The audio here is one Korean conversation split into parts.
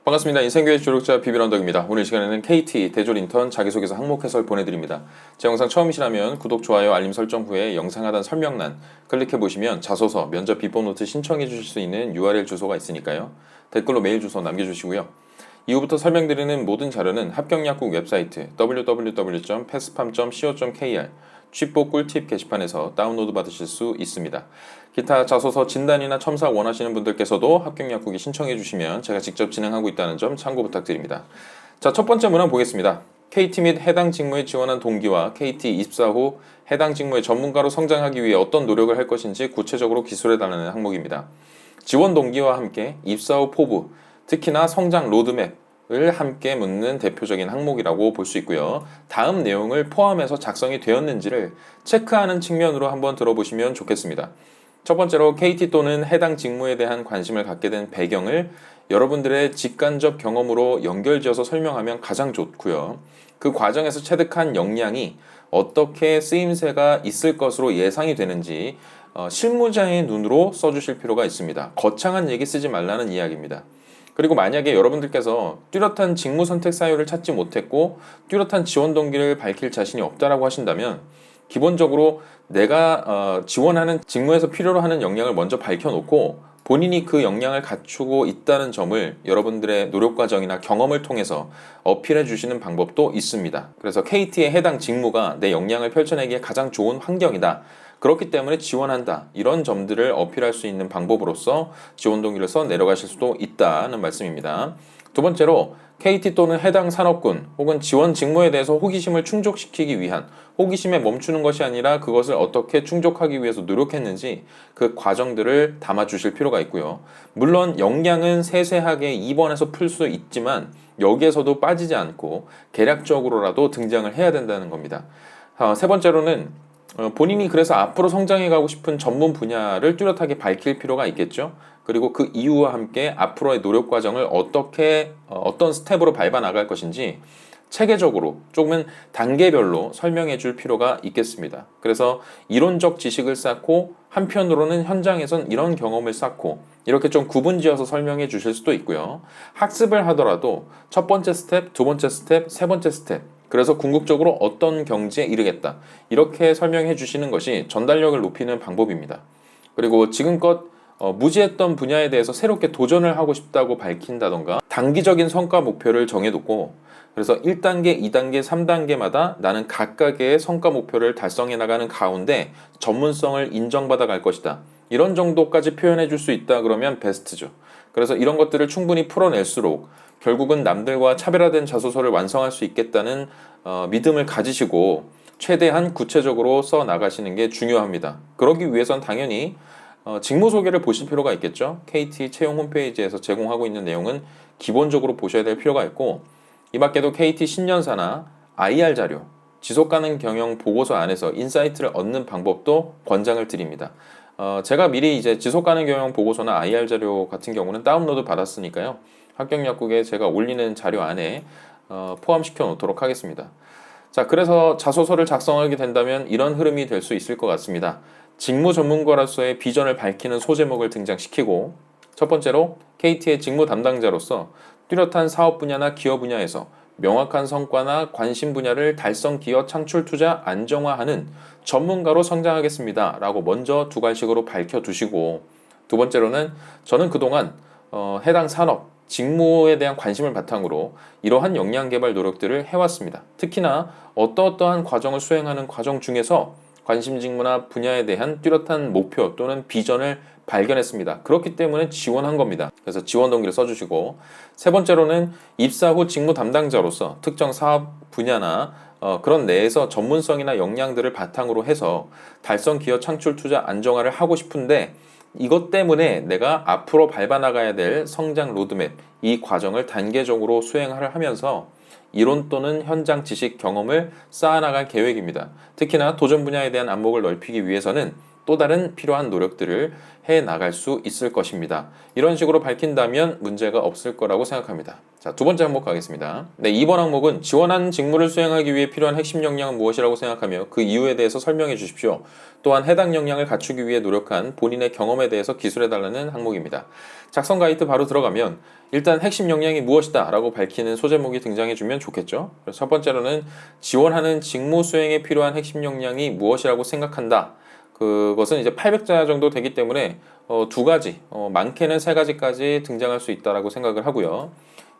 반갑습니다. 인생교회 조력자 비비런덕입니다. 오늘 시간에는 KT 대졸 인턴 자기소개서 항목 해설 보내드립니다. 제 영상 처음이시라면 구독, 좋아요, 알림 설정 후에 영상 하단 설명란 클릭해보시면 자소서, 면접 비법 노트 신청해 주실 수 있는 URL 주소가 있으니까요. 댓글로 메일 주소 남겨주시고요. 이후부터 설명드리는 모든 자료는 합격약국 웹사이트 www.pespam.co.kr 취뽀 꿀팁 게시판에서 다운로드 받으실 수 있습니다. 기타 자소서 진단이나 첨삭 원하시는 분들께서도 합격약국에 신청해 주시면 제가 직접 진행하고 있다는 점 참고 부탁드립니다. 자, 첫 번째 문항 보겠습니다. KT 및 해당 직무에 지원한 동기와 KT 입사 후 해당 직무의 전문가로 성장하기 위해 어떤 노력을 할 것인지 구체적으로 기술해달라는 항목입니다. 지원 동기와 함께 입사 후 포부, 특히나 성장 로드맵을 함께 묻는 대표적인 항목이라고 볼 수 있고요. 다음 내용을 포함해서 작성이 되었는지를 체크하는 측면으로 한번 들어보시면 좋겠습니다. 첫 번째로 KT 또는 해당 직무에 대한 관심을 갖게 된 배경을 여러분들의 직간접 경험으로 연결지어서 설명하면 가장 좋고요. 그 과정에서 체득한 역량이 어떻게 쓰임새가 있을 것으로 예상이 되는지 실무자의 눈으로 써주실 필요가 있습니다. 거창한 얘기 쓰지 말라는 이야기입니다. 그리고 만약에 여러분들께서 뚜렷한 직무 선택 사유를 찾지 못했고 뚜렷한 지원 동기를 밝힐 자신이 없다라고 하신다면 기본적으로 내가 지원하는 직무에서 필요로 하는 역량을 먼저 밝혀놓고 본인이 그 역량을 갖추고 있다는 점을 여러분들의 노력 과정이나 경험을 통해서 어필해 주시는 방법도 있습니다. 그래서 KT의 해당 직무가 내 역량을 펼쳐내기에 가장 좋은 환경이다. 그렇기 때문에 지원한다. 이런 점들을 어필할 수 있는 방법으로서 지원 동기를 써 내려가실 수도 있다는 말씀입니다. 두 번째로 KT 또는 해당 산업군 혹은 지원 직무에 대해서 호기심을 충족시키기 위한 호기심에 멈추는 것이 아니라 그것을 어떻게 충족하기 위해서 노력했는지 그 과정들을 담아주실 필요가 있고요. 물론 역량은 세세하게 2번에서 풀 수 있지만 여기에서도 빠지지 않고 계략적으로라도 등장을 해야 된다는 겁니다. 세 번째로는 본인이 그래서 앞으로 성장해 가고 싶은 전문 분야를 뚜렷하게 밝힐 필요가 있겠죠. 그리고 그 이유와 함께 앞으로의 노력 과정을 어떤 스텝으로 밟아 나갈 것인지 체계적으로 조금은 단계별로 설명해 줄 필요가 있겠습니다. 그래서 이론적 지식을 쌓고 한편으로는 현장에선 이런 경험을 쌓고 이렇게 좀 구분지어서 설명해 주실 수도 있고요. 학습을 하더라도 첫 번째 스텝, 두 번째 스텝, 세 번째 스텝 그래서 궁극적으로 어떤 경지에 이르겠다 이렇게 설명해 주시는 것이 전달력을 높이는 방법입니다. 그리고 지금껏 무지했던 분야에 대해서 새롭게 도전을 하고 싶다고 밝힌다던가 단기적인 성과 목표를 정해놓고 그래서 1단계, 2단계, 3단계마다 나는 각각의 성과 목표를 달성해 나가는 가운데 전문성을 인정받아 갈 것이다. 이런 정도까지 표현해 줄 수 있다 그러면 베스트죠. 그래서 이런 것들을 충분히 풀어낼수록 결국은 남들과 차별화된 자소서를 완성할 수 있겠다는 믿음을 가지시고 최대한 구체적으로 써 나가시는 게 중요합니다. 그러기 위해선 당연히 직무 소개를 보실 필요가 있겠죠. KT 채용 홈페이지에서 제공하고 있는 내용은 기본적으로 보셔야 될 필요가 있고 이 밖에도 KT 신년사나 IR 자료, 지속가능 경영 보고서 안에서 인사이트를 얻는 방법도 권장을 드립니다. 제가 미리 이제 지속가능 경영 보고서나 IR 자료 같은 경우는 다운로드 받았으니까요. 합격약국에 제가 올리는 자료 안에 포함시켜 놓도록 하겠습니다. 자, 그래서 자소서를 작성하게 된다면 이런 흐름이 될 수 있을 것 같습니다. 직무 전문가로서의 비전을 밝히는 소제목을 등장시키고 첫 번째로 KT의 직무 담당자로서 뚜렷한 사업 분야나 기업 분야에서 명확한 성과나 관심 분야를 달성 기여 창출 투자 안정화하는 전문가로 성장하겠습니다 라고 먼저 두 갈식으로 밝혀두시고 두 번째로는 저는 그동안 해당 산업 직무에 대한 관심을 바탕으로 이러한 역량 개발 노력들을 해왔습니다. 특히나 어떠한 과정을 수행하는 과정 중에서 관심 직무나 분야에 대한 뚜렷한 목표 또는 비전을 발견했습니다. 그렇기 때문에 지원한 겁니다. 그래서 지원 동기를 써주시고 세 번째로는 입사 후 직무 담당자로서 특정 사업 분야나 그런 내에서 전문성이나 역량들을 바탕으로 해서 달성 기여 창출 투자 안정화를 하고 싶은데 이것 때문에 내가 앞으로 밟아나가야 될 성장 로드맵 이 과정을 단계적으로 수행을 하면서 이론 또는 현장 지식 경험을 쌓아나갈 계획입니다. 특히나 도전 분야에 대한 안목을 넓히기 위해서는 또 다른 필요한 노력들을 해 나갈 수 있을 것입니다. 이런 식으로 밝힌다면 문제가 없을 거라고 생각합니다. 자, 두 번째 항목 가겠습니다. 네, 이번 항목은 지원한 직무를 수행하기 위해 필요한 핵심 역량은 무엇이라고 생각하며 그 이유에 대해서 설명해 주십시오. 또한 해당 역량을 갖추기 위해 노력한 본인의 경험에 대해서 기술해 달라는 항목입니다. 작성 가이드 바로 들어가면 일단 핵심 역량이 무엇이다 라고 밝히는 소제목이 등장해 주면 좋겠죠. 그래서 첫 번째로는 지원하는 직무 수행에 필요한 핵심 역량이 무엇이라고 생각한다. 그것은 이제 800자 정도 되기 때문에 두 가지, 많게는 세 가지까지 등장할 수 있다라고 생각을 하고요.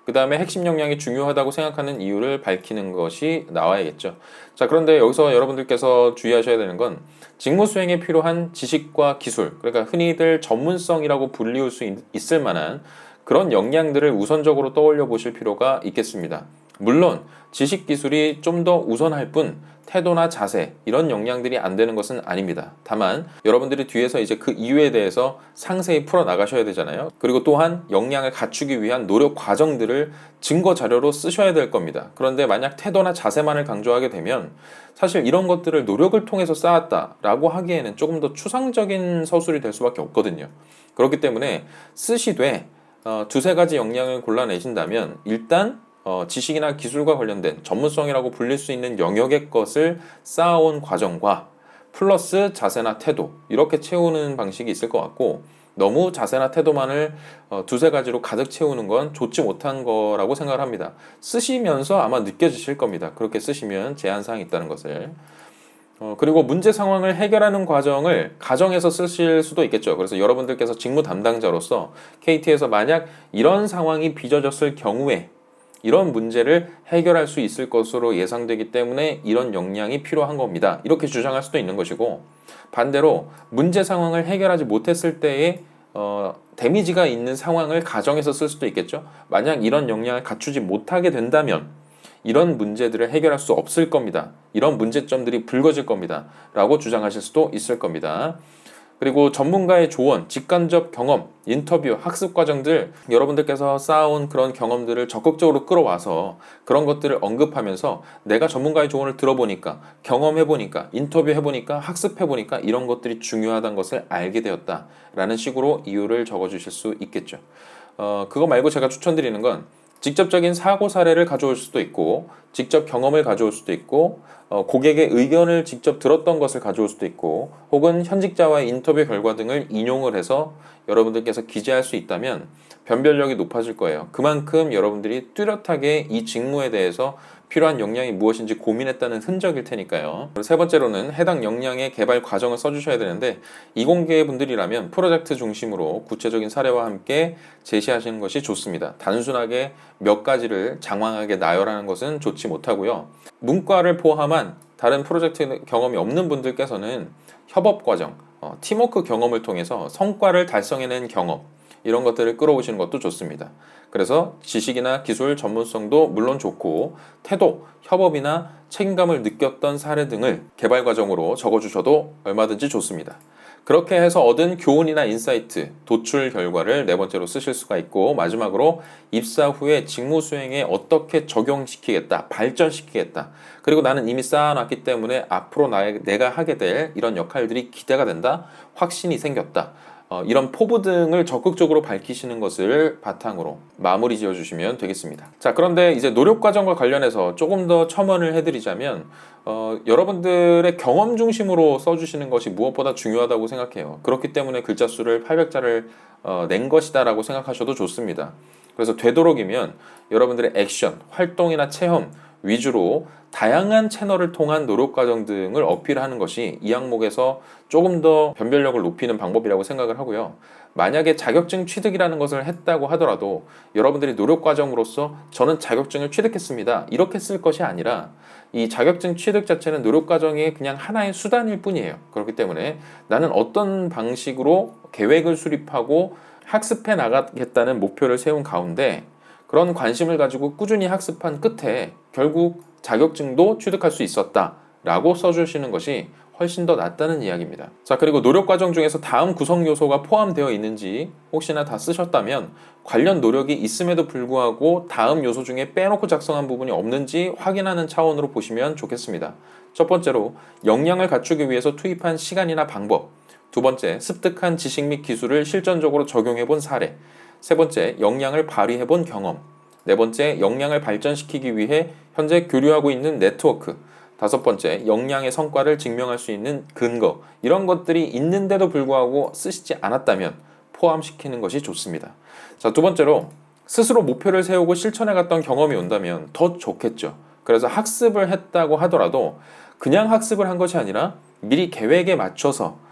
그 다음에 핵심 역량이 중요하다고 생각하는 이유를 밝히는 것이 나와야겠죠. 자, 그런데 여기서 여러분들께서 주의하셔야 되는 건 직무 수행에 필요한 지식과 기술, 그러니까 흔히들 전문성이라고 불리울 수 있을 만한 그런 역량들을 우선적으로 떠올려 보실 필요가 있겠습니다. 물론 지식 기술이 좀 더 우선할 뿐 태도나 자세 이런 역량들이 안 되는 것은 아닙니다. 다만 여러분들이 뒤에서 이제 그 이유에 대해서 상세히 풀어 나가셔야 되잖아요. 그리고 또한 역량을 갖추기 위한 노력 과정들을 증거 자료로 쓰셔야 될 겁니다. 그런데 만약 태도나 자세만을 강조하게 되면 사실 이런 것들을 노력을 통해서 쌓았다라고 하기에는 조금 더 추상적인 서술이 될 수밖에 없거든요. 그렇기 때문에 쓰시되 두세 가지 역량을 골라내신다면 일단 지식이나 기술과 관련된 전문성이라고 불릴 수 있는 영역의 것을 쌓아온 과정과 플러스 자세나 태도 이렇게 채우는 방식이 있을 것 같고 너무 자세나 태도만을 두세 가지로 가득 채우는 건 좋지 못한 거라고 생각을 합니다. 쓰시면서 아마 느껴지실 겁니다. 그렇게 쓰시면 제한사항이 있다는 것을. 그리고 문제 상황을 해결하는 과정을 가정에서 쓰실 수도 있겠죠. 그래서 여러분들께서 직무 담당자로서 KT에서 만약 이런 상황이 빚어졌을 경우에 이런 문제를 해결할 수 있을 것으로 예상되기 때문에 이런 역량이 필요한 겁니다. 이렇게 주장할 수도 있는 것이고 반대로 문제 상황을 해결하지 못했을 때에 데미지가 있는 상황을 가정에서 쓸 수도 있겠죠. 만약 이런 역량을 갖추지 못하게 된다면 이런 문제들을 해결할 수 없을 겁니다. 이런 문제점들이 불거질 겁니다. 라고 주장하실 수도 있을 겁니다. 그리고 전문가의 조언, 직간접 경험, 인터뷰, 학습 과정들 여러분들께서 쌓아온 그런 경험들을 적극적으로 끌어와서 그런 것들을 언급하면서 내가 전문가의 조언을 들어보니까 경험해보니까 인터뷰해보니까 학습해보니까 이런 것들이 중요하다는 것을 알게 되었다라는 식으로 이유를 적어주실 수 있겠죠. 그거 말고 제가 추천드리는 건 직접적인 사고 사례를 가져올 수도 있고 직접 경험을 가져올 수도 있고 고객의 의견을 직접 들었던 것을 가져올 수도 있고 혹은 현직자와의 인터뷰 결과 등을 인용을 해서 여러분들께서 기재할 수 있다면 변별력이 높아질 거예요. 그만큼 여러분들이 뚜렷하게 이 직무에 대해서 필요한 역량이 무엇인지 고민했다는 흔적일 테니까요. 세 번째로는 해당 역량의 개발 과정을 써주셔야 되는데 이공계 분들이라면 프로젝트 중심으로 구체적인 사례와 함께 제시하시는 것이 좋습니다. 단순하게 몇 가지를 장황하게 나열하는 것은 좋지 못하고요. 문과를 포함한 다른 프로젝트 경험이 없는 분들께서는 협업 과정, 팀워크 경험을 통해서 성과를 달성해낸 경험 이런 것들을 끌어오시는 것도 좋습니다. 그래서 지식이나 기술 전문성도 물론 좋고 태도, 협업이나 책임감을 느꼈던 사례 등을 개발 과정으로 적어주셔도 얼마든지 좋습니다. 그렇게 해서 얻은 교훈이나 인사이트, 도출 결과를 네 번째로 쓰실 수가 있고 마지막으로 입사 후에 직무 수행에 어떻게 적용시키겠다, 발전시키겠다. 그리고 나는 이미 쌓아놨기 때문에 앞으로 내가 하게 될 이런 역할들이 기대가 된다, 확신이 생겼다. 이런 포부 등을 적극적으로 밝히시는 것을 바탕으로 마무리 지어주시면 되겠습니다. 자, 그런데 이제 노력 과정과 관련해서 조금 더 첨언을 해드리자면 여러분들의 경험 중심으로 써주시는 것이 무엇보다 중요하다고 생각해요. 그렇기 때문에 글자 수를 800자를 낸 것이다 라고 생각하셔도 좋습니다. 그래서 되도록이면 여러분들의 액션, 활동이나 체험 위주로 다양한 채널을 통한 노력 과정 등을 어필하는 것이 이 항목에서 조금 더 변별력을 높이는 방법이라고 생각을 하고요. 만약에 자격증 취득이라는 것을 했다고 하더라도 여러분들이 노력 과정으로서 저는 자격증을 취득했습니다. 이렇게 쓸 것이 아니라 이 자격증 취득 자체는 노력 과정의 그냥 하나의 수단일 뿐이에요. 그렇기 때문에 나는 어떤 방식으로 계획을 수립하고 학습해 나가겠다는 목표를 세운 가운데 그런 관심을 가지고 꾸준히 학습한 끝에 결국 자격증도 취득할 수 있었다 라고 써주시는 것이 훨씬 더 낫다는 이야기입니다. 자, 그리고 노력 과정 중에서 다음 구성 요소가 포함되어 있는지 혹시나 다 쓰셨다면 관련 노력이 있음에도 불구하고 다음 요소 중에 빼놓고 작성한 부분이 없는지 확인하는 차원으로 보시면 좋겠습니다. 첫 번째로 역량을 갖추기 위해서 투입한 시간이나 방법 두 번째, 습득한 지식 및 기술을 실전적으로 적용해 본 사례. 세 번째, 역량을 발휘해 본 경험. 네 번째, 역량을 발전시키기 위해 현재 교류하고 있는 네트워크. 다섯 번째, 역량의 성과를 증명할 수 있는 근거. 이런 것들이 있는데도 불구하고 쓰시지 않았다면 포함시키는 것이 좋습니다. 자, 두 번째로 스스로 목표를 세우고 실천해 갔던 경험이 온다면 더 좋겠죠. 그래서 학습을 했다고 하더라도 그냥 학습을 한 것이 아니라 미리 계획에 맞춰서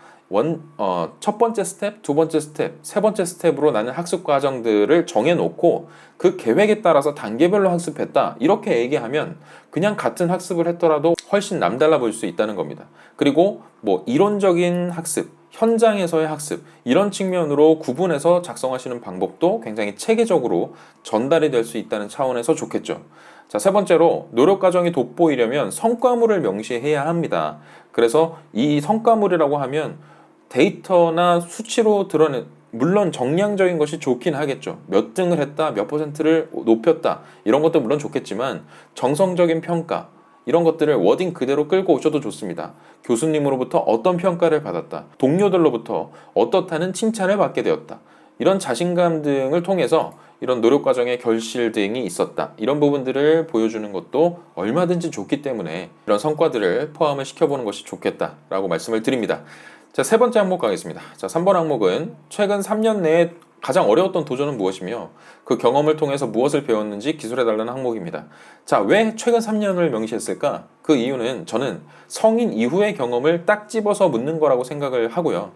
첫 번째 스텝, 두 번째 스텝, 세 번째 스텝으로 나는 학습 과정들을 정해놓고 그 계획에 따라서 단계별로 학습했다. 이렇게 얘기하면 그냥 같은 학습을 했더라도 훨씬 남달라 보일 수 있다는 겁니다. 그리고 뭐 이론적인 학습, 현장에서의 학습 이런 측면으로 구분해서 작성하시는 방법도 굉장히 체계적으로 전달이 될 수 있다는 차원에서 좋겠죠. 자, 세 번째로 노력 과정이 돋보이려면 성과물을 명시해야 합니다. 그래서 이 성과물이라고 하면 데이터나 수치로 드러낸 물론 정량적인 것이 좋긴 하겠죠. 몇 등을 했다, 몇 퍼센트를 높였다 이런 것도 물론 좋겠지만 정성적인 평가 이런 것들을 워딩 그대로 끌고 오셔도 좋습니다. 교수님으로부터 어떤 평가를 받았다, 동료들로부터 어떻다는 칭찬을 받게 되었다, 이런 자신감 등을 통해서 이런 노력 과정의 결실 등이 있었다, 이런 부분들을 보여주는 것도 얼마든지 좋기 때문에 이런 성과들을 포함을 시켜보는 것이 좋겠다라고 말씀을 드립니다. 자, 세 번째 항목 가겠습니다. 자, 3번 항목은 최근 3년 내에 가장 어려웠던 도전은 무엇이며 그 경험을 통해서 무엇을 배웠는지 기술해달라는 항목입니다. 자, 왜 최근 3년을 명시했을까? 그 이유는 저는 성인 이후의 경험을 딱 집어서 묻는 거라고 생각을 하고요.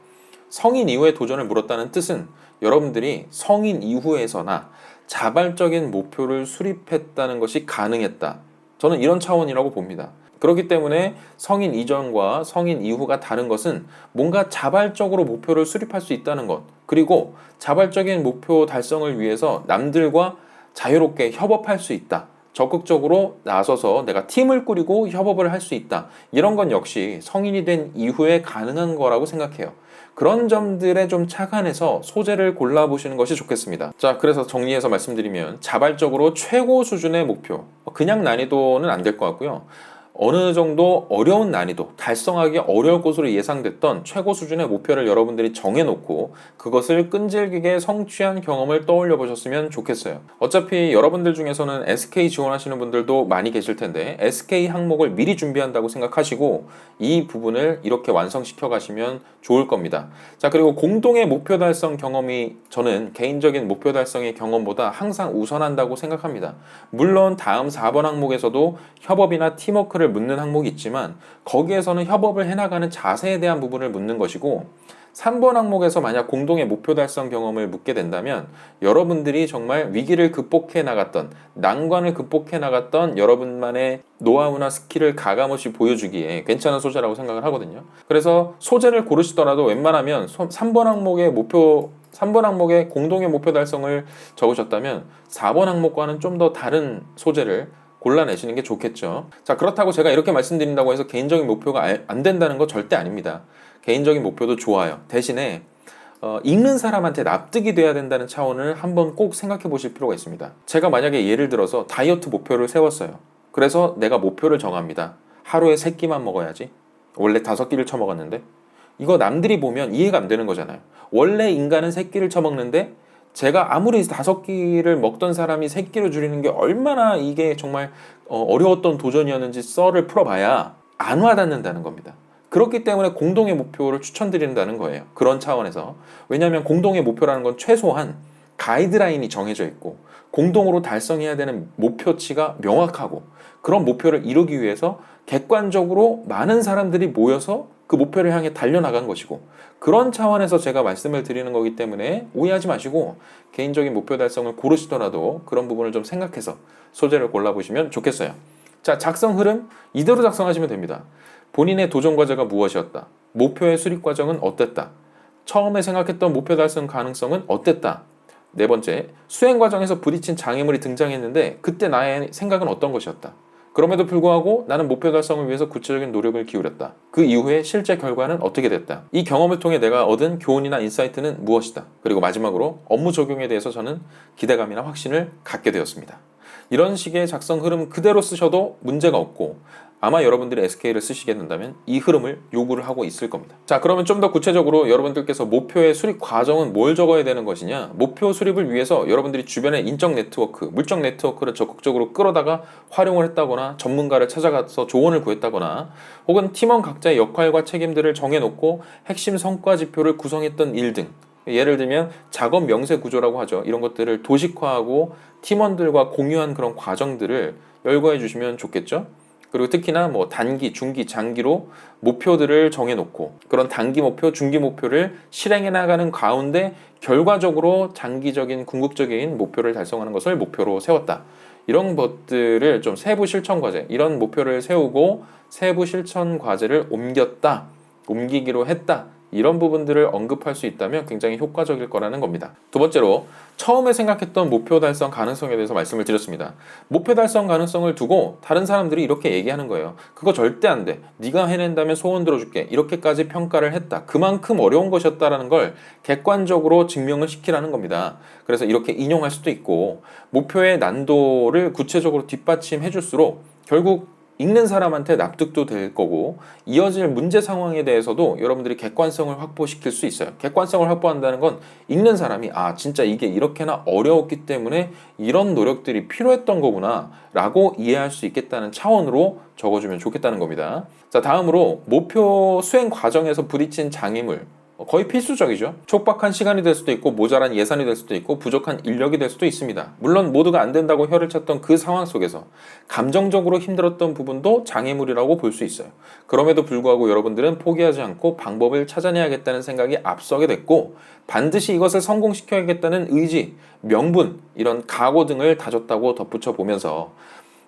성인 이후의 도전을 물었다는 뜻은 여러분들이 성인 이후에서나 자발적인 목표를 수립했다는 것이 가능했다. 저는 이런 차원이라고 봅니다. 그렇기 때문에 성인 이전과 성인 이후가 다른 것은 뭔가 자발적으로 목표를 수립할 수 있다는 것, 그리고 자발적인 목표 달성을 위해서 남들과 자유롭게 협업할 수 있다. 적극적으로 나서서 내가 팀을 꾸리고 협업을 할 수 있다. 이런 건 역시 성인이 된 이후에 가능한 거라고 생각해요. 그런 점들에 좀 착안해서 소재를 골라보시는 것이 좋겠습니다. 자, 그래서 정리해서 말씀드리면 자발적으로 최고 수준의 목표, 그냥 난이도는 안 될 것 같고요. 어느 정도 어려운 난이도, 달성하기 어려울 것으로 예상됐던 최고 수준의 목표를 여러분들이 정해놓고 그것을 끈질기게 성취한 경험을 떠올려 보셨으면 좋겠어요. 어차피 여러분들 중에서는 SK 지원하시는 분들도 많이 계실 텐데 SK 항목을 미리 준비한다고 생각하시고 이 부분을 이렇게 완성시켜 가시면 좋을 겁니다. 자, 그리고 공동의 목표 달성 경험이 저는 개인적인 목표 달성의 경험보다 항상 우선한다고 생각합니다. 물론 다음 4번 항목에서도 협업이나 팀워크를 묻는 항목이 있지만 거기에서는 협업을 해나가는 자세에 대한 부분을 묻는 것이고 3번 항목에서 만약 공동의 목표 달성 경험을 묻게 된다면 여러분들이 정말 위기를 극복해 나갔던, 난관을 극복해 나갔던 여러분만의 노하우나 스킬을 가감없이 보여주기에 괜찮은 소재라고 생각을 하거든요. 그래서 소재를 고르시더라도 웬만하면 3번 항목의 공동의 목표 달성을 적으셨다면 4번 항목과는 좀 더 다른 소재를 골라내시는 게 좋겠죠. 자, 그렇다고 제가 이렇게 말씀드린다고 해서 개인적인 목표가 안 된다는 거 절대 아닙니다. 개인적인 목표도 좋아요. 대신에 읽는 사람한테 납득이 돼야 된다는 차원을 한번 꼭 생각해 보실 필요가 있습니다. 제가 만약에 예를 들어서 다이어트 목표를 세웠어요. 그래서 내가 목표를 정합니다. 하루에 3끼만 먹어야지. 원래 5끼를 처먹었는데 이거 남들이 보면 이해가 안 되는 거잖아요. 원래 인간은 3끼를 처먹는데 제가 아무리 5끼를 먹던 사람이 3끼로 줄이는 게 얼마나 이게 정말 어려웠던 도전이었는지 썰을 풀어봐야 안 와닿는다는 겁니다. 그렇기 때문에 공동의 목표를 추천드린다는 거예요. 그런 차원에서. 왜냐하면 공동의 목표라는 건 최소한 가이드라인이 정해져 있고 공동으로 달성해야 되는 목표치가 명확하고 그런 목표를 이루기 위해서 객관적으로 많은 사람들이 모여서 그 목표를 향해 달려나간 것이고 그런 차원에서 제가 말씀을 드리는 거기 때문에 오해하지 마시고 개인적인 목표 달성을 고르시더라도 그런 부분을 좀 생각해서 소재를 골라보시면 좋겠어요. 자, 작성 흐름 이대로 작성하시면 됩니다. 본인의 도전 과제가 무엇이었다. 목표의 수립 과정은 어땠다. 처음에 생각했던 목표 달성 가능성은 어땠다. 네 번째, 수행 과정에서 부딪힌 장애물이 등장했는데 그때 나의 생각은 어떤 것이었다. 그럼에도 불구하고 나는 목표 달성을 위해서 구체적인 노력을 기울였다. 그 이후에 실제 결과는 어떻게 됐다. 이 경험을 통해 내가 얻은 교훈이나 인사이트는 무엇이다. 그리고 마지막으로 업무 적용에 대해서 저는 기대감이나 확신을 갖게 되었습니다. 이런 식의 작성 흐름 그대로 쓰셔도 문제가 없고 아마 여러분들이 SK를 쓰시게 된다면 이 흐름을 요구를 하고 있을 겁니다. 자, 그러면 좀 더 구체적으로 여러분들께서 목표의 수립 과정은 뭘 적어야 되는 것이냐? 목표 수립을 위해서 여러분들이 주변의 인적 네트워크, 물적 네트워크를 적극적으로 끌어다가 활용을 했다거나 전문가를 찾아가서 조언을 구했다거나 혹은 팀원 각자의 역할과 책임들을 정해놓고 핵심 성과 지표를 구성했던 일 등, 예를 들면 작업 명세 구조라고 하죠. 이런 것들을 도식화하고 팀원들과 공유한 그런 과정들을 열거해 주시면 좋겠죠. 그리고 특히나 뭐 단기, 중기, 장기로 목표들을 정해놓고 그런 단기 목표, 중기 목표를 실행해 나가는 가운데 결과적으로 장기적인 궁극적인 목표를 달성하는 것을 목표로 세웠다. 이런 것들을 좀 세부 실천 과제, 이런 목표를 세우고 세부 실천 과제를 옮기기로 했다. 이런 부분들을 언급할 수 있다면 굉장히 효과적일 거라는 겁니다. 두 번째로 처음에 생각했던 목표 달성 가능성에 대해서 말씀을 드렸습니다. 목표 달성 가능성을 두고 다른 사람들이 이렇게 얘기하는 거예요. 그거 절대 안 돼. 네가 해낸다면 소원 들어줄게. 이렇게까지 평가를 했다. 그만큼 어려운 것이었다라는 걸 객관적으로 증명을 시키라는 겁니다. 그래서 이렇게 인용할 수도 있고 목표의 난도를 구체적으로 뒷받침해 줄수록 결국 읽는 사람한테 납득도 될 거고 이어질 문제 상황에 대해서도 여러분들이 객관성을 확보시킬 수 있어요. 객관성을 확보한다는 건 읽는 사람이 진짜 이게 이렇게나 어려웠기 때문에 이런 노력들이 필요했던 거구나 라고 이해할 수 있겠다는 차원으로 적어주면 좋겠다는 겁니다. 자, 다음으로 목표 수행 과정에서 부딪힌 장애물, 거의 필수적이죠. 촉박한 시간이 될 수도 있고 모자란 예산이 될 수도 있고 부족한 인력이 될 수도 있습니다. 물론 모두가 안 된다고 혀를 찼던 그 상황 속에서 감정적으로 힘들었던 부분도 장애물이라고 볼 수 있어요. 그럼에도 불구하고 여러분들은 포기하지 않고 방법을 찾아내야겠다는 생각이 앞서게 됐고 반드시 이것을 성공시켜야겠다는 의지, 명분, 이런 각오 등을 다졌다고 덧붙여 보면서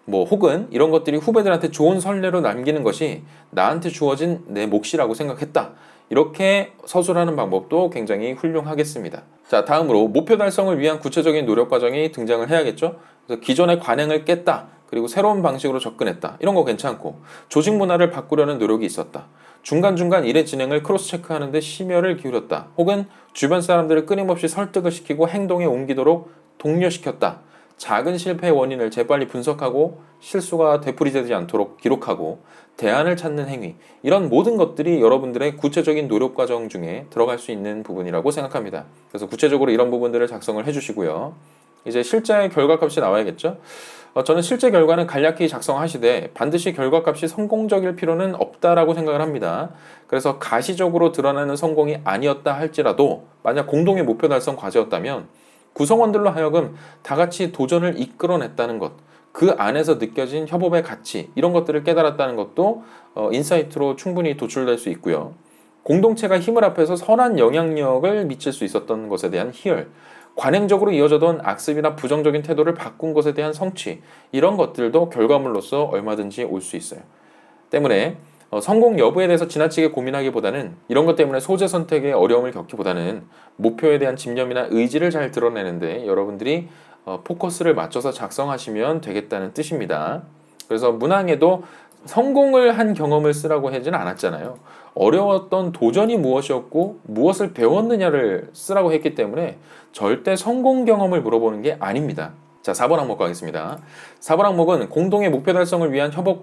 혹은 이런 것들이 후배들한테 좋은 선례로 남기는 것이 나한테 주어진 내 몫이라고 생각했다. 이렇게 서술하는 방법도 굉장히 훌륭하겠습니다. 자, 다음으로 목표 달성을 위한 구체적인 노력 과정이 등장을 해야겠죠. 그래서 기존의 관행을 깼다. 그리고 새로운 방식으로 접근했다. 이런 거 괜찮고 조직 문화를 바꾸려는 노력이 있었다. 중간중간 일의 진행을 크로스 체크하는데 심혈을 기울였다. 혹은 주변 사람들을 끊임없이 설득을 시키고 행동에 옮기도록 독려시켰다. 작은 실패의 원인을 재빨리 분석하고 실수가 되풀이되지 않도록 기록하고 대안을 찾는 행위, 이런 모든 것들이 여러분들의 구체적인 노력 과정 중에 들어갈 수 있는 부분이라고 생각합니다. 그래서 구체적으로 이런 부분들을 작성을 해주시고요. 이제 실제 결과값이 나와야겠죠. 저는 실제 결과는 간략히 작성하시되 반드시 결과값이 성공적일 필요는 없다라고 생각을 합니다. 그래서 가시적으로 드러나는 성공이 아니었다 할지라도 만약 공동의 목표 달성 과제였다면 구성원들로 하여금 다 같이 도전을 이끌어냈다는 것, 그 안에서 느껴진 협업의 가치, 이런 것들을 깨달았다는 것도 인사이트로 충분히 도출될 수 있고요. 공동체가 힘을 합해서 선한 영향력을 미칠 수 있었던 것에 대한 희열, 관행적으로 이어져던 악습이나 부정적인 태도를 바꾼 것에 대한 성취, 이런 것들도 결과물로서 얼마든지 올 수 있어요. 때문에 성공 여부에 대해서 지나치게 고민하기보다는 이런 것 때문에 소재 선택에 어려움을 겪기보다는 목표에 대한 집념이나 의지를 잘 드러내는데 여러분들이 포커스를 맞춰서 작성하시면 되겠다는 뜻입니다. 그래서 문항에도 성공을 한 경험을 쓰라고 하지는 않았잖아요. 어려웠던 도전이 무엇이었고 무엇을 배웠느냐를 쓰라고 했기 때문에 절대 성공 경험을 물어보는 게 아닙니다. 자, 4번 항목 가겠습니다. 4번 항목은 공동의 목표 달성을 위한 협업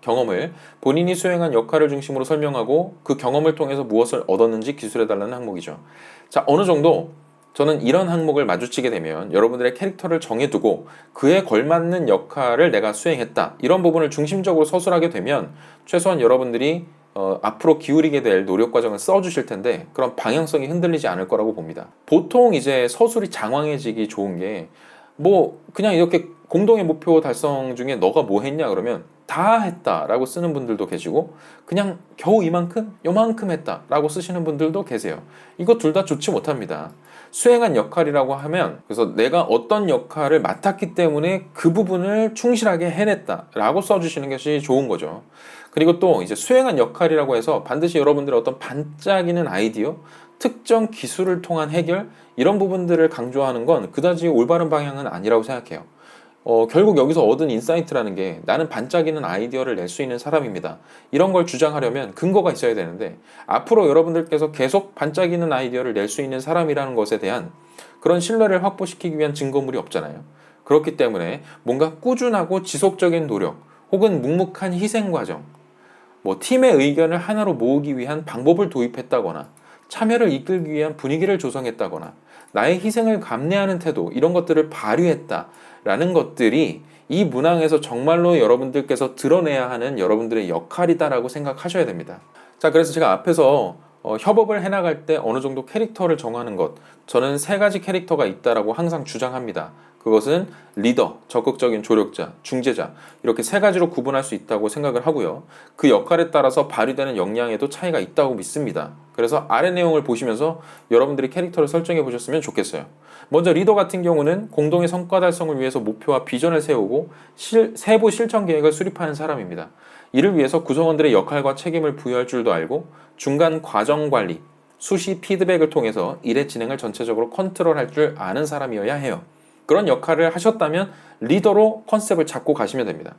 경험을 본인이 수행한 역할을 중심으로 설명하고 그 경험을 통해서 무엇을 얻었는지 기술해달라는 항목이죠. 자, 어느 정도 저는 이런 항목을 마주치게 되면 여러분들의 캐릭터를 정해두고 그에 걸맞는 역할을 내가 수행했다. 이런 부분을 중심적으로 서술하게 되면 최소한 여러분들이 앞으로 기울이게 될 노력 과정을 써주실 텐데 그런 방향성이 흔들리지 않을 거라고 봅니다. 보통 이제 서술이 장황해지기 좋은 게 그냥 이렇게 공동의 목표 달성 중에 너가 뭐 했냐 그러면 다 했다라고 쓰는 분들도 계시고 그냥 겨우 요만큼 했다라고 쓰시는 분들도 계세요. 이거 둘 다 좋지 못합니다. 수행한 역할이라고 하면 그래서 내가 어떤 역할을 맡았기 때문에 그 부분을 충실하게 해냈다라고 써주시는 것이 좋은 거죠. 그리고 또 이제 수행한 역할이라고 해서 반드시 여러분들의 어떤 반짝이는 아이디어, 특정 기술을 통한 해결, 이런 부분들을 강조하는 건 그다지 올바른 방향은 아니라고 생각해요. 결국 여기서 얻은 인사이트라는 게 나는 반짝이는 아이디어를 낼 수 있는 사람입니다. 이런 걸 주장하려면 근거가 있어야 되는데 앞으로 여러분들께서 계속 반짝이는 아이디어를 낼 수 있는 사람이라는 것에 대한 그런 신뢰를 확보시키기 위한 증거물이 없잖아요. 그렇기 때문에 뭔가 꾸준하고 지속적인 노력 혹은 묵묵한 희생 과정, 뭐 팀의 의견을 하나로 모으기 위한 방법을 도입했다거나 참여를 이끌기 위한 분위기를 조성했다거나 나의 희생을 감내하는 태도, 이런 것들을 발휘했다라는 것들이 이 문항에서 정말로 여러분들께서 드러내야 하는 여러분들의 역할이다라고 생각하셔야 됩니다. 자, 그래서 제가 앞에서 협업을 해나갈 때 어느 정도 캐릭터를 정하는 것, 저는 세 가지 캐릭터가 있다라고 항상 주장합니다. 그것은 리더, 적극적인 조력자, 중재자, 이렇게 세 가지로 구분할 수 있다고 생각을 하고요. 그 역할에 따라서 발휘되는 역량에도 차이가 있다고 믿습니다. 그래서 아래 내용을 보시면서 여러분들이 캐릭터를 설정해 보셨으면 좋겠어요. 먼저 리더 같은 경우는 공동의 성과 달성을 위해서 목표와 비전을 세우고 세부 실천 계획을 수립하는 사람입니다. 이를 위해서 구성원들의 역할과 책임을 부여할 줄도 알고 중간 과정 관리, 수시 피드백을 통해서 일의 진행을 전체적으로 컨트롤할 줄 아는 사람이어야 해요. 그런 역할을 하셨다면 리더로 컨셉을 잡고 가시면 됩니다.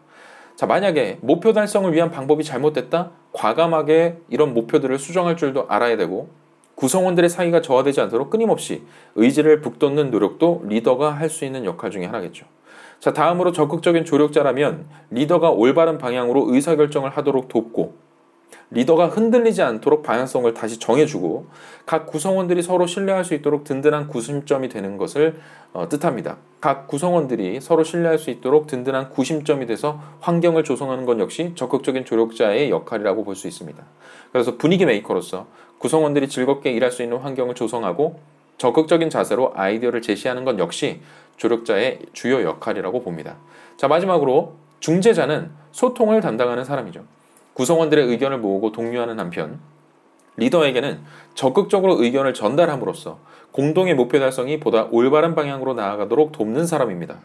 자, 만약에 목표 달성을 위한 방법이 잘못됐다? 과감하게 이런 목표들을 수정할 줄도 알아야 되고, 구성원들의 사이가 저하되지 않도록 끊임없이 의지를 북돋는 노력도 리더가 할 수 있는 역할 중에 하나겠죠. 자, 다음으로 적극적인 조력자라면 리더가 올바른 방향으로 의사결정을 하도록 돕고, 리더가 흔들리지 않도록 방향성을 다시 정해주고 각 구성원들이 서로 신뢰할 수 있도록 든든한 구심점이 되는 것을 뜻합니다. 각 구성원들이 서로 신뢰할 수 있도록 든든한 구심점이 돼서 환경을 조성하는 것 역시 적극적인 조력자의 역할이라고 볼 수 있습니다. 그래서 분위기 메이커로서 구성원들이 즐겁게 일할 수 있는 환경을 조성하고 적극적인 자세로 아이디어를 제시하는 것 역시 조력자의 주요 역할이라고 봅니다. 자, 마지막으로 중재자는 소통을 담당하는 사람이죠. 구성원들의 의견을 모으고 독려하는 한편 리더에게는 적극적으로 의견을 전달함으로써 공동의 목표 달성이 보다 올바른 방향으로 나아가도록 돕는 사람입니다.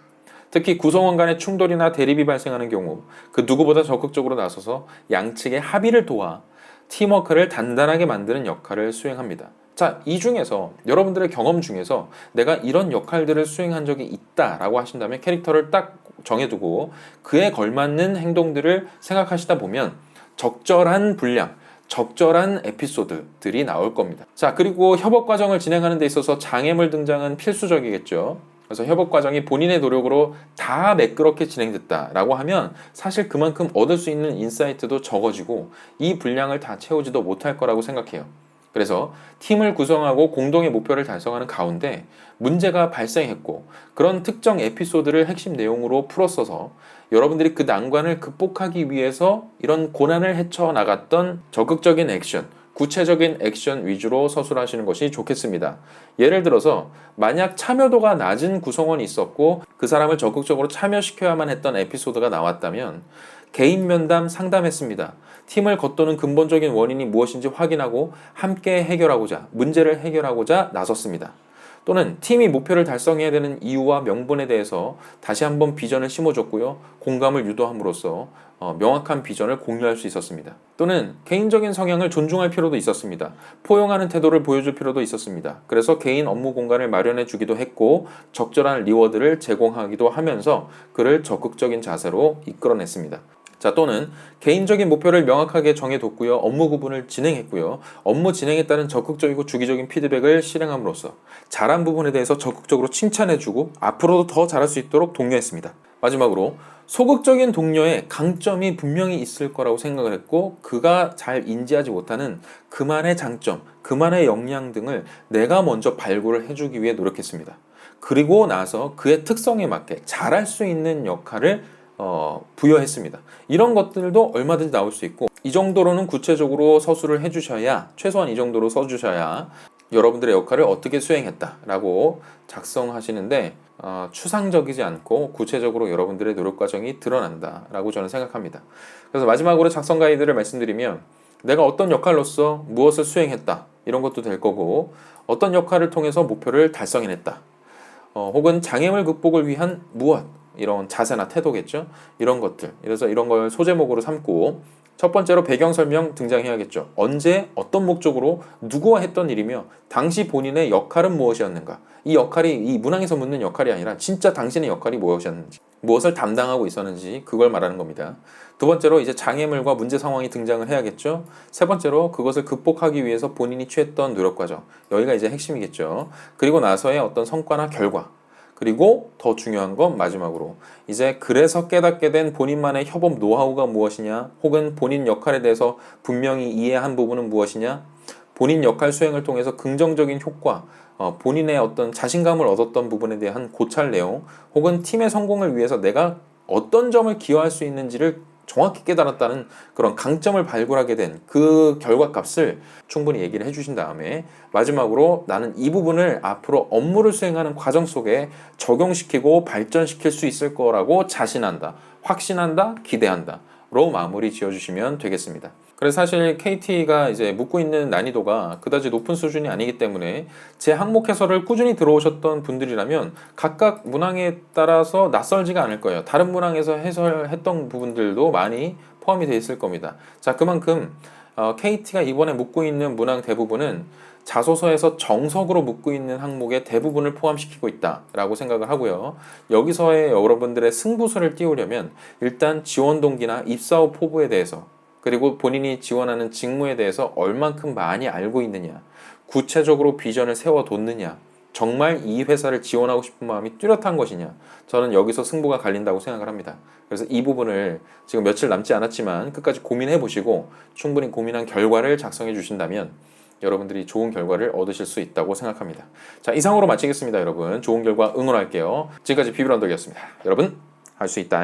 특히 구성원 간의 충돌이나 대립이 발생하는 경우 그 누구보다 적극적으로 나서서 양측의 합의를 도와 팀워크를 단단하게 만드는 역할을 수행합니다. 자, 이 중에서 여러분들의 경험 중에서 내가 이런 역할들을 수행한 적이 있다라고 하신다면 캐릭터를 딱 정해두고 그에 걸맞는 행동들을 생각하시다 보면 적절한 분량, 적절한 에피소드들이 나올 겁니다. 자, 그리고 협업 과정을 진행하는 데 있어서 장애물 등장은 필수적이겠죠. 그래서 협업 과정이 본인의 노력으로 다 매끄럽게 진행됐다라고 하면 사실 그만큼 얻을 수 있는 인사이트도 적어지고 이 분량을 다 채우지도 못할 거라고 생각해요. 그래서 팀을 구성하고 공동의 목표를 달성하는 가운데 문제가 발생했고 그런 특정 에피소드를 핵심 내용으로 풀었어서 여러분들이 그 난관을 극복하기 위해서 이런 고난을 헤쳐나갔던 적극적인 액션, 구체적인 액션 위주로 서술하시는 것이 좋겠습니다. 예를 들어서 만약 참여도가 낮은 구성원이 있었고 그 사람을 적극적으로 참여시켜야만 했던 에피소드가 나왔다면 개인 면담 상담했습니다. 팀을 겉도는 근본적인 원인이 무엇인지 확인하고 함께 해결하고자, 문제를 해결하고자 나섰습니다. 또는 팀이 목표를 달성해야 되는 이유와 명분에 대해서 다시 한번 비전을 심어줬고요. 공감을 유도함으로써 명확한 비전을 공유할 수 있었습니다. 또는 개인적인 성향을 존중할 필요도 있었습니다. 포용하는 태도를 보여줄 필요도 있었습니다. 그래서 개인 업무 공간을 마련해 주기도 했고 적절한 리워드를 제공하기도 하면서 그를 적극적인 자세로 이끌어냈습니다. 자, 또는 개인적인 목표를 명확하게 정해뒀고요. 업무 구분을 진행했고요. 업무 진행에 따른 적극적이고 주기적인 피드백을 실행함으로써 잘한 부분에 대해서 적극적으로 칭찬해주고 앞으로도 더 잘할 수 있도록 독려했습니다. 마지막으로 소극적인 동료의 강점이 분명히 있을 거라고 생각을 했고 그가 잘 인지하지 못하는 그만의 장점, 그만의 역량 등을 내가 먼저 발굴을 해주기 위해 노력했습니다. 그리고 나서 그의 특성에 맞게 잘할 수 있는 역할을 부여했습니다. 이런 것들도 얼마든지 나올 수 있고 이 정도로는 구체적으로 서술을 해주셔야 최소한 이 정도로 써주셔야 여러분들의 역할을 어떻게 수행했다라고 작성하시는데 추상적이지 않고 구체적으로 여러분들의 노력 과정이 드러난다라고 저는 생각합니다. 그래서 마지막으로 작성 가이드를 말씀드리면 내가 어떤 역할로서 무엇을 수행했다 이런 것도 될 거고 어떤 역할을 통해서 목표를 달성해냈다 혹은 장애물 극복을 위한 무엇 이런 자세나 태도겠죠. 이런 것들. 그래서 이런 걸 소제목으로 삼고 첫 번째로 배경 설명 등장해야겠죠. 언제 어떤 목적으로 누구와 했던 일이며 당시 본인의 역할은 무엇이었는가. 이 역할이 이 문항에서 묻는 역할이 아니라 진짜 당신의 역할이 무엇이었는지 무엇을 담당하고 있었는지 그걸 말하는 겁니다. 두 번째로 이제 장애물과 문제 상황이 등장을 해야겠죠. 세 번째로 그것을 극복하기 위해서 본인이 취했던 노력 과정. 여기가 이제 핵심이겠죠. 그리고 나서의 어떤 성과나 결과 그리고 더 중요한 건 마지막으로 이제 그래서 깨닫게 된 본인만의 협업 노하우가 무엇이냐, 혹은 본인 역할에 대해서 분명히 이해한 부분은 무엇이냐, 본인 역할 수행을 통해서 긍정적인 효과, 본인의 어떤 자신감을 얻었던 부분에 대한 고찰 내용, 혹은 팀의 성공을 위해서 내가 어떤 점을 기여할 수 있는지를 정확히 깨달았다는 그런 강점을 발굴하게 된 그 결과값을 충분히 얘기를 해주신 다음에 마지막으로 나는 이 부분을 앞으로 업무를 수행하는 과정 속에 적용시키고 발전시킬 수 있을 거라고 자신한다, 확신한다, 기대한다 로 마무리 지어주시면 되겠습니다. 그래서 사실 KT가 이제 묻고 있는 난이도가 그다지 높은 수준이 아니기 때문에 제 항목 해설을 꾸준히 들어오셨던 분들이라면 각각 문항에 따라서 낯설지가 않을 거예요. 다른 문항에서 해설했던 부분들도 많이 포함이 되어 있을 겁니다. 자, 그만큼 KT가 이번에 묻고 있는 문항 대부분은 자소서에서 정석으로 묻고 있는 항목의 대부분을 포함시키고 있다라고 생각을 하고요. 여기서의 여러분들의 승부수를 띄우려면 일단 지원 동기나 입사 후 포부에 대해서, 그리고 본인이 지원하는 직무에 대해서 얼만큼 많이 알고 있느냐, 구체적으로 비전을 세워뒀느냐, 정말 이 회사를 지원하고 싶은 마음이 뚜렷한 것이냐, 저는 여기서 승부가 갈린다고 생각을 합니다. 그래서 이 부분을 지금 며칠 남지 않았지만 끝까지 고민해 보시고 충분히 고민한 결과를 작성해 주신다면 여러분들이 좋은 결과를 얻으실 수 있다고 생각합니다. 자, 이상으로 마치겠습니다. 여러분, 좋은 결과 응원할게요. 지금까지 비비런덕이었습니다. 여러분, 할 수 있다.